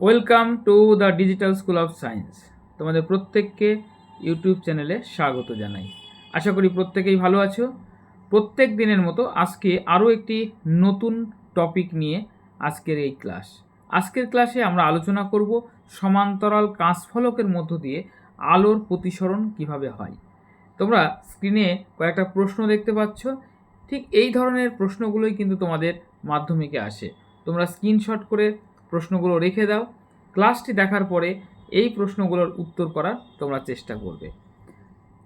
Welcome to the digital school of science. তোমাদের প্রত্যেককে YouTube চ্যানেলে স্বাগত জানাই। আশা করি প্রত্যেকেই ভালো আছো। প্রত্যেক দিনের মতো আজকে আরও একটি নতুন টপিক নিয়ে আজকের এই ক্লাস। আজকের ক্লাসে আমরা আলোচনা করব সমান্তরাল কাঁচফলকের মধ্য দিয়ে আলোর প্রতিসরণ কিভাবে হয়। তোমরা স্ক্রিনে কয়েকটা প্রশ্ন দেখতে পাচ্ছ। ঠিক এই ধরনের প্রশ্নগুলোই কিন্তু তোমাদের মাধ্যমিকে আসে। তোমরা স্ক্রিনশট করে প্রশ্নগুলো রেখে দাও। ক্লাসটি দেখার পরে এই প্রশ্নগুলোর উত্তর করার তোমরা চেষ্টা করবে।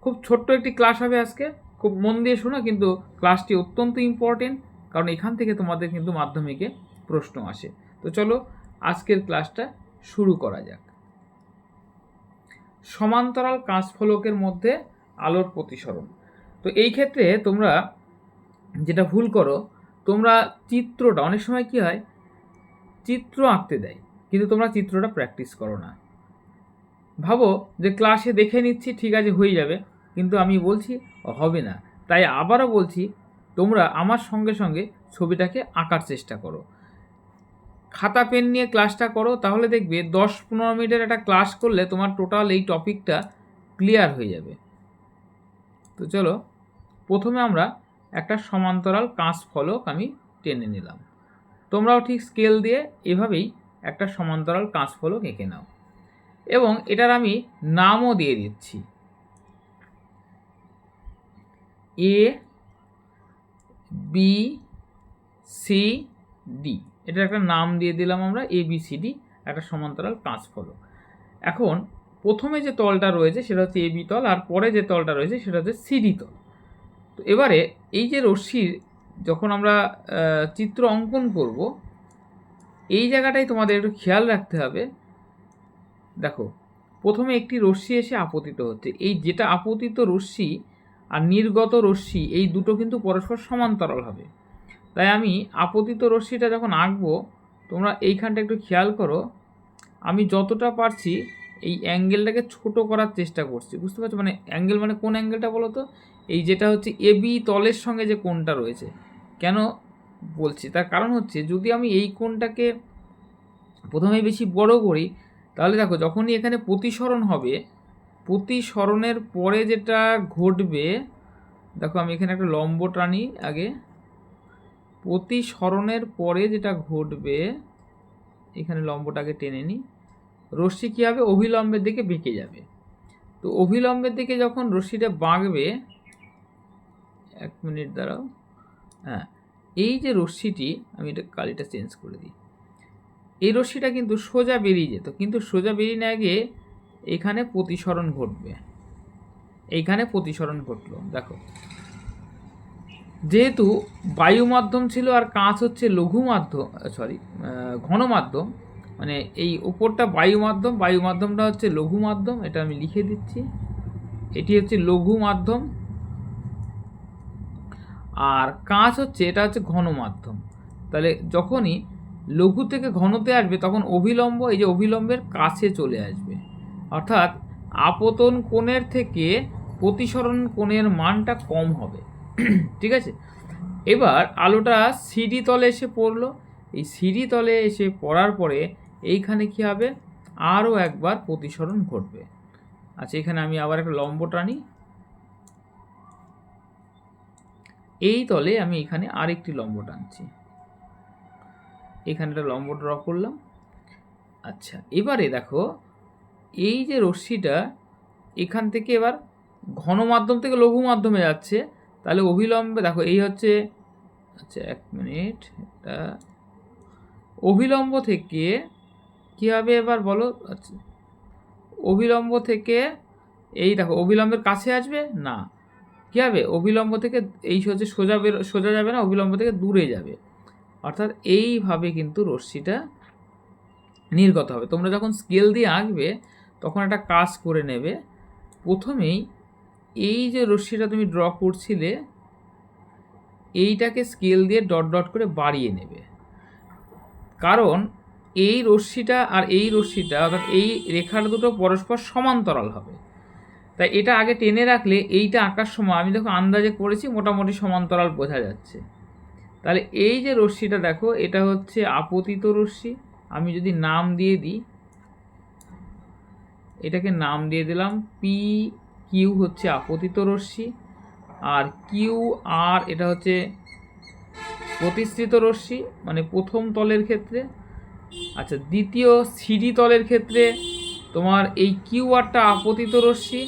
খুব ছোট্ট একটি ক্লাস হবে আজকে, খুব মন দিয়ে শোনো, কিন্তু ক্লাসটি অত্যন্ত ইম্পর্টেন্ট, কারণ এখান থেকে তোমাদের কিন্তু মাধ্যমিকে প্রশ্ন আসে। তো চলো আজকের ক্লাসটা শুরু করা যাক। সমান্তরাল কাঁচফলকের মধ্যে আলোর প্রতিসরণ। তো এই ক্ষেত্রে তোমরা যেটা ভুল করো, তোমরা চিত্রটা, অনেক সময় কি হয় চিত্র আঁকতে দেয় কিন্তু তোমরা চিত্রটা প্র্যাকটিস করো না। ভাবো যে ক্লাসে দেখে নিচ্ছি, ঠিক আছে, হয়ে যাবে, কিন্তু আমি বলছি হবে না। তাই আবারও বলছি, তোমরা আমার সঙ্গে সঙ্গে ছবিটাকে আঁকার চেষ্টা করো। খাতা পেন নিয়ে ক্লাসটা করো, তাহলে দেখবে 10-15 মিনিটের একটা ক্লাস করলে তোমার টোটাল এই টপিকটা ক্লিয়ার হয়ে যাবে। তো চলো, প্রথমে আমরা একটা সমান্তরাল কাঁচফলক আমি টেনে নিলাম। তোমরাও ঠিক স্কেল দিয়ে এভাবেই একটা সমান্তরাল কাঁচফলক এঁকে নাও, এবং এটার আমি নামও দিয়ে দিচ্ছি, এ বি সি ডি। এটার একটা নাম দিয়ে দিলাম আমরা, এ বি সি ডি, একটা সমান্তরাল কাঁচফলক। এখন প্রথমে যে তলটা রয়েছে সেটা হচ্ছে এ বি তল, আর পরে যে তলটা রয়েছে সেটা হচ্ছে সিডি তল। তো এবারে এই যে রশ্মির যখন আমরা চিত্র অঙ্কন করব, এই জায়গাটাই তোমাদের একটু খেয়াল রাখতে হবে। দেখো, প্রথমে একটি রশ্মি এসে আপতিত হচ্ছে। এই যেটা আপতিত রশ্মি আর নির্গত রশ্মি, এই দুটো কিন্তু পরস্পর সমান্তরাল হবে। তাই আমি আপতিত রশ্মিটা যখন আঁকবো, তোমরা এইখানটা একটু খেয়াল করো। আমি যতটা পারছি এই অ্যাঙ্গেলটাকে ছোট করার চেষ্টা করছি, বুঝতে পারছো? মানে অ্যাঙ্গেল মানে কোন অ্যাঙ্গেলটা বলো তো? এই যেটা হচ্ছে এবি তলের সঙ্গে যে কোণটা রয়েছে। কেন বলছি তার কারণ হচ্ছে, যদি আমি এই কোণটাকে প্রথমে বেশি বড় করি, তাহলে দেখো যখনই এখানে প্রতিসরণ হবে, প্রতিসরণের পরে যেটা ঘটবে, দেখো আমি এখানে একটা লম্ব টানি আগে। প্রতিসরণের পরে যেটা ঘটবে, এখানে লম্বটাকে টেনে নিই, রশ্মি কী হবে, অভিলম্বের দিকে বেঁকে যাবে। তো অভিলম্বের দিকে যখন রশ্মিটা বাঁকবে, এক মিনিট দাঁড়াও, হ্যাঁ, এই যে রশ্মিটি, আমি এটা কালিটা চেঞ্জ করে দিই, এই রশ্মিটা কিন্তু সোজা বেরিয়ে যেত, কিন্তু সোজা বেরিয়ে না গিয়ে এখানে প্রতিসরণ ঘটবে। এইখানে প্রতিসরণ ঘটলো। দেখো, যেহেতু বায়ু মাধ্যম ছিল আর কাঁচ হচ্ছে লঘু মাধ্যম, ঘন মাধ্যম, মানে এই উপরটা বায়ু মাধ্যম, বায়ু মাধ্যমটা হচ্ছে লঘু মাধ্যম। এটা আমি লিখে দিচ্ছি, এটি হচ্ছে লঘু মাধ্যম, আর কাঁচ হচ্ছে, এটা হচ্ছে ঘন মাধ্যম। তাহলে যখনই লঘু থেকে ঘনতে আসবে, তখন অভিলম্ব, এই যে অভিলম্বের কাছে চলে আসবে, অর্থাৎ আপতন কোণের থেকে প্রতিসরণ কোণের মানটা কম হবে। ঠিক আছে, এবার আলোটা সিডি তলে এসে পড়লো। এই সিডি তলে এসে পড়ার পরে এইখানে কী হবে, আরও একবার প্রতিসরণ ঘটবে। আচ্ছা, এখানে আমি আবার একটা লম্ব টানি, এই তলে আমি এখানে আরেকটি লম্ব টানছি, এখানে একটা লম্ব ড্র করলাম। আচ্ছা, এবারে দেখো এই যে রশ্মিটা এখান থেকে এবার ঘন মাধ্যম থেকে লঘু মাধ্যমে যাচ্ছে, তাহলে অভিলম্বে দেখো এই হচ্ছে, আচ্ছা এক মিনিট, এটা অভিলম্ব থেকে কী হবে এবার বলো? আচ্ছা, অভিলম্ব থেকে এই দেখো অভিলম্বের কাছে আসবে না, কী হবে, অভিলম্ব থেকে এই হচ্ছে সোজা যাবে না, অভিলম্ব থেকে দূরে যাবে। অর্থাৎ এইভাবে কিন্তু রশ্মিটা নির্গত হবে। তোমরা যখন স্কেল দিয়ে আঁকবে তখন একটা কাজ করে নেবে, প্রথমেই এই যে রশ্মিটা তুমি ড্র করছিলে, এইটাকে স্কেল দিয়ে ডট ডট করে বাড়িয়ে নেবে, কারণ এই রশ্মিটা আর এই রশ্মিটা, অর্থাৎ এই রেখার দুটো পরস্পর সমান্তরাল হবে। তাই এটা আগে টেনে রাখলে এইটা আঁকার সময় আমি দেখো আন্দাজে করেছি, মোটামুটি সমান্তরাল বোঝা যাচ্ছে। তাহলে এই যে রশ্মিটা দেখো, এটা হচ্ছে আপতিত রশ্মি, আমি যদি নাম দিয়ে দিই, এটাকে নাম দিয়ে দিলাম পি কিউ হচ্ছে আপতিত রশ্মি, আর কিউ আর এটা হচ্ছে প্রতিসৃত রশ্মি মানে প্রথম তলের ক্ষেত্রে। আচ্ছা, দ্বিতীয় সিডি তলের ক্ষেত্রে তোমার এই কিউ আরটা আপতিত রশ্মি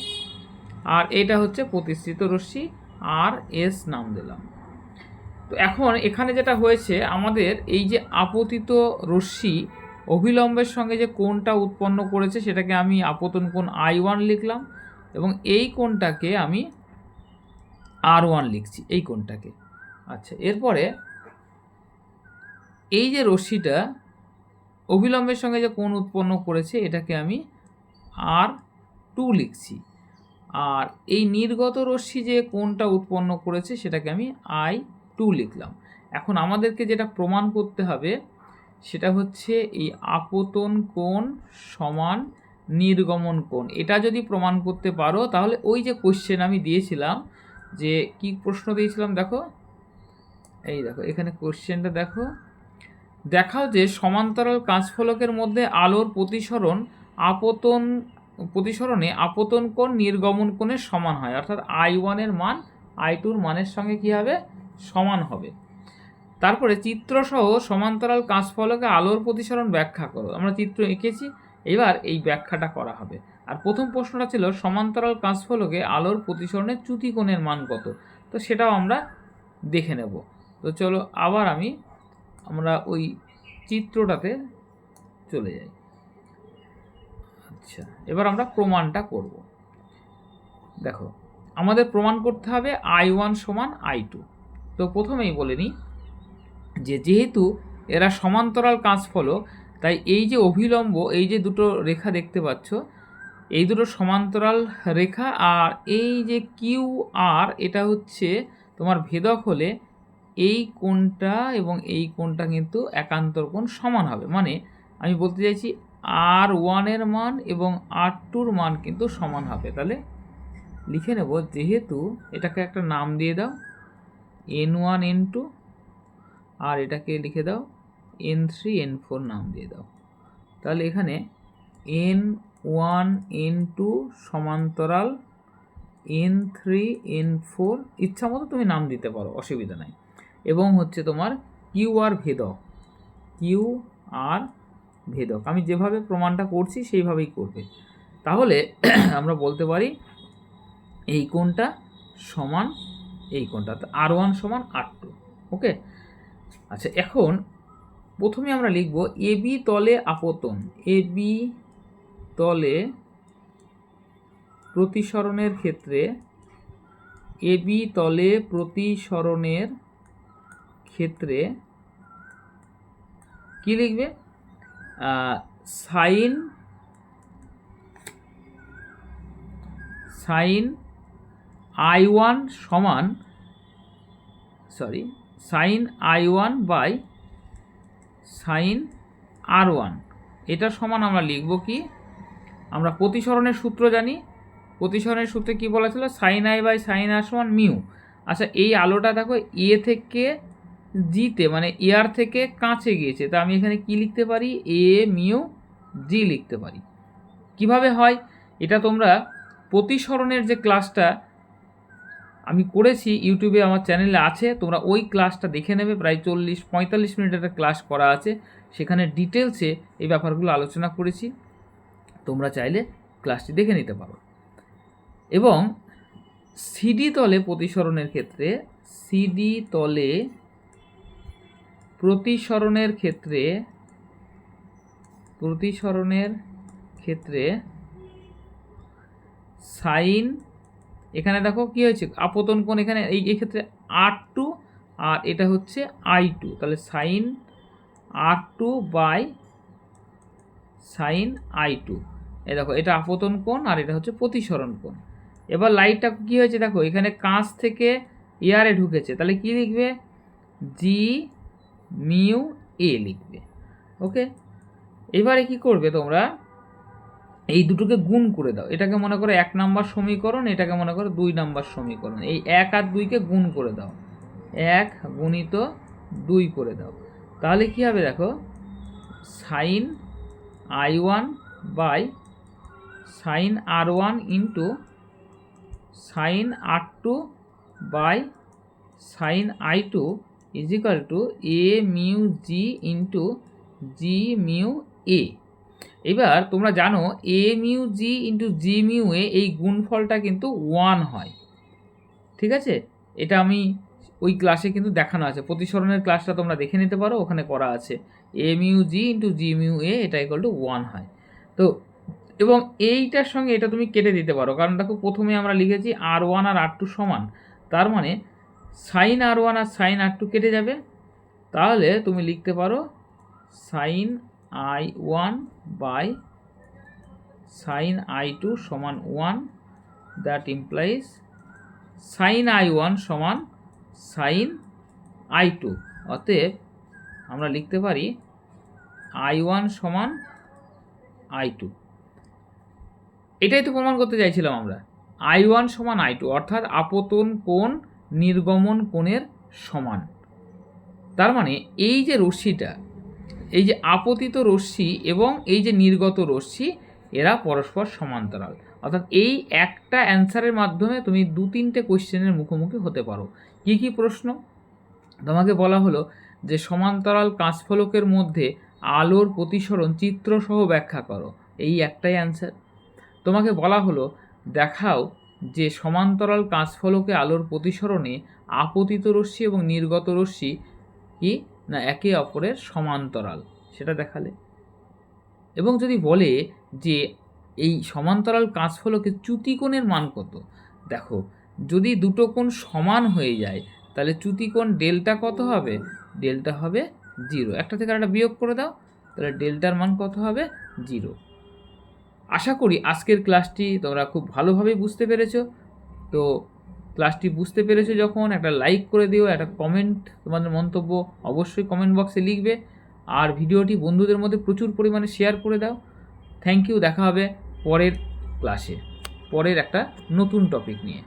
আর এটা হচ্ছে প্রতিসৃত রশ্মি, আর এস নাম দিলাম। তো এখন এখানে যেটা হয়েছে, আমাদের এই যে আপতিত রশ্মি অভিলম্বের সঙ্গে যে কোণটা উৎপন্ন করেছে সেটাকে আমি আপতন কোণ I1 লিখলাম, এবং এই কোণটাকে আমি R1 লিখছি, এই কোণটাকে। আচ্ছা, এরপরে এই যে রশ্মিটা অভিলম্বের সঙ্গে যে কোণ উৎপন্ন করেছে এটাকে আমি R2 লিখছি, আর এই নির্গত রশ্মি যে কোণটা উৎপন্ন করেছে সেটাকে আমি I2 লিখলাম। এখন আমাদেরকে যেটা প্রমাণ করতে হবে সেটা হচ্ছে এই আপতন কোণ সমান নির্গমন কোণ। এটা যদি প্রমাণ করতে পারো তাহলে ওই যে কোশ্চেন আমি দিয়েছিলাম, যে কি প্রশ্ন দিয়েছিলাম দেখো, এই দেখো এখানে কোশ্চেনটা দেখো, দেখাও যে সমান্তরাল কাঁচফলকের মধ্যে আলোর প্রতিসরণে আপতন কোণ নির্গমন কোণের সমান হয়, অর্থাৎ I1 এর মান I2 এর মানের সঙ্গে কী হবে, সমান হবে। তারপরে চিত্রসহ সমান্তরাল কাঁচফলকে আলোর প্রতিসরণ ব্যাখ্যা করো। আমরা চিত্র এঁকেছি, এবার এই ব্যাখ্যাটা করা হবে। আর প্রথম প্রশ্নটা ছিল সমান্তরাল কাঁচফলকে আলোর প্রতিসরণের চ্যুতি কোণের মান কত, তো সেটাও আমরা দেখে নেব। তো চলো আবার আমরা ওই চিত্রটাতে চলে যাই। আচ্ছা, এবার আমরা প্রমাণটা করব। দেখো, আমাদের প্রমাণ করতে হবে I1 সমান I2। তো প্রথমেই বলে নিই যে যেহেতু এরা সমান্তরাল কাঁচফলক, তাই এই যে অভিলম্ব, এই যে দুটো রেখা দেখতে পাচ্ছ, এই দুটো সমান্তরাল রেখা, আর এই যে কিউ আর এটা হচ্ছে তোমার ভেদক হলে এই কোণটা এবং এই কোণটা কিন্তু একান্তর কোণ সমান হবে। মানে আমি বলতে চাইছি R1 এর মান এবং R2 এর মান কিন্তু সমান হবে। তাহলে লিখে নেব, যেহেতু এটাকে একটা নাম দিয়ে দাও N1 N2, আর এটাকে লিখে দাও N3 N4 নাম দিয়ে দাও। তাহলে এখানে N1 N2 সমান্তরাল N3 N4, ইচ্ছা মতো তুমি নাম দিতে পারো, অসুবিধা নাই। এবং হচ্ছে তোমার কিউ আর ভেদক, কিউ আর ভেদক আমি যেভাবে প্রমাণটা করছি সেইভাবেই করবে। তাহলে আমরা বলতে পারি এই কোণটা সমান এই কোণটা, R1 সমান R2। ওকে, আচ্ছা, এখন প্রথমে আমরা লিখব এবি তলে আপতন, এবি তলে প্রতিসরণের ক্ষেত্রে, এবি তলে প্রতিসরণের ক্ষেত্রে কি লিখবে, সাইন I1 সমান sign I1 by sine R1, এটা সমান আমরা লিখব কি, আমরা প্রতিসরণের সূত্র জানি, প্রতিসরণের সূত্রে কি বলা ছিল, sine I by sine R সমান মিউ। আচ্ছা, এই আলোটা দেখো এ থেকে জিতে মানে এয়ার থেকে কাছে গিয়েছে, তা আমি এখানে কি লিখতে পারি, এ মিউ জি লিখতে পারি। কিভাবে হয় এটা তোমরা প্রতিসরণের যে ক্লাসটা আমি করেছি ইউটিউবে আমার চ্যানেলে আছে, তোমরা ওই ক্লাসটা দেখে নেবে, প্রায় 40-45 মিনিটের ক্লাস করা আছে, সেখানে ডিটেলসে এই ব্যাপারগুলো আলোচনা করেছি, তোমরা চাইলে ক্লাসটি দেখে নিতে পারো। এবং সিডি তলে প্রতিসরণের ক্ষেত্রে, সিডি তলে প্রতিসরণের ক্ষেত্রে সাইন, এখানে দেখো কি হয়েছে, আপতন কোণ এখানে এই ক্ষেত্রে R2 আর এটা হচ্ছে I2, তাহলে sign R2 by sine I2, এই দেখো এটা আপতন কোণ আর এটা হচ্ছে প্রতিসরণ কোণ। এবার লাইটটা কি হয়েছে দেখো, এখানে কাঁচ থেকে এয়ারে ঢুকেছে, তাহলে কি লিখবে, জি মিউ এ লিখবে। ওকে, এবারে কি করবে তোমরা, এই দুটোকে গুণ করে দাও, এটাকে মনে করো 1 নম্বর সমীকরণ, এটাকে মনে করো 2 নম্বর সমীকরণ, এই 1 আর 2কে গুণ করে দাও, 1 গুণিত 2 করে দাও, তাহলে কি হবে দেখো, sine I1 by sine R1 into sine R2 by sine I2 is equal to a mu g into g mu a. এবার তোমরা জানো a mu g into g mu a এই গুণফলটা কিন্তু 1 হয়, ঠিক আছে? এটা আমি ওই ক্লাসে কিন্তু দেখানো আছে, প্রতিসরণের ক্লাসটা তোমরা দেখে নিতে পারো, ওখানে করা আছে এ mu g into g mu এ এটা ইকুয়াল টু 1 হয়। তো এবং এইটার সঙ্গে এটা তুমি কেটে দিতে পারো, কারণ দেখো প্রথমে আমরা লিখেছি R1 আর R2 সমান, তার মানে সাইন R1 আর সাইন R2 কেটে যাবে, তাহলে তুমি লিখতে পারো sign I1 by sine I2 সমান 1, দ্যাট ইমপ্লাইজ সাইন I1 সমান সাইন I2। অতএব আমরা লিখতে পারি I1 সমান I2। এটাই তো প্রমাণ করতে চাইছিলাম আমরা, I1 সমান I2, অর্থাৎ আপতন কোণ নির্গমন কোণের সমান। তার মানে এই যে রশ্মিটা, এই যে আপতিত রশ্মি এবং এই যে নির্গত রশ্মি, এরা পরস্পর সমান্তরাল। অর্থাৎ এই একটা অ্যান্সারের মাধ্যমে তুমি 2-3টে কোশ্চেনের মুখোমুখি হতে পারো। কি কি প্রশ্ন? তোমাকে বলা হলো যে সমান্তরাল কাঁচফলকের মধ্যে আলোর প্রতিসরণ চিত্রসহ ব্যাখ্যা করো, এই একটাই অ্যান্সার। তোমাকে বলা হলো দেখাও যে সমান্তরাল কাঁচফলকে আলোর প্রতিসরণে আপতিত রশ্মি এবং নির্গত রশ্মি কি না একে অপরের সমান্তরাল, সেটা দেখালে। এবং যদি বলে যে এই সমান্তরাল কাঁচফলকের চ্যুতিকোণের মান কত, দেখো যদি দুটো কোণ সমান হয়ে যায় তাহলে চ্যুতিকোণ ডেল্টা কত হবে? ডেল্টা হবে 0। একটা থেকে একটা বিয়োগ করে দাও, তাহলে ডেল্টার মান কত হবে? 0। আশা করি আজকের ক্লাসটি তোমরা খুব ভালোভাবে বুঝতে পেরেছো। তো ক্লাসটি বুঝতে পেরেছো যখন একটা লাইক করে দিও, একটা কমেন্ট, তোমাদের মন্তব্য অবশ্যই কমেন্ট বক্সে লিখবে, আর ভিডিওটি বন্ধুদের মধ্যে প্রচুর পরিমাণে শেয়ার করে দাও। Thank you. দেখা হবে পরের ক্লাসে, পরের একটা নতুন টপিক নিয়ে।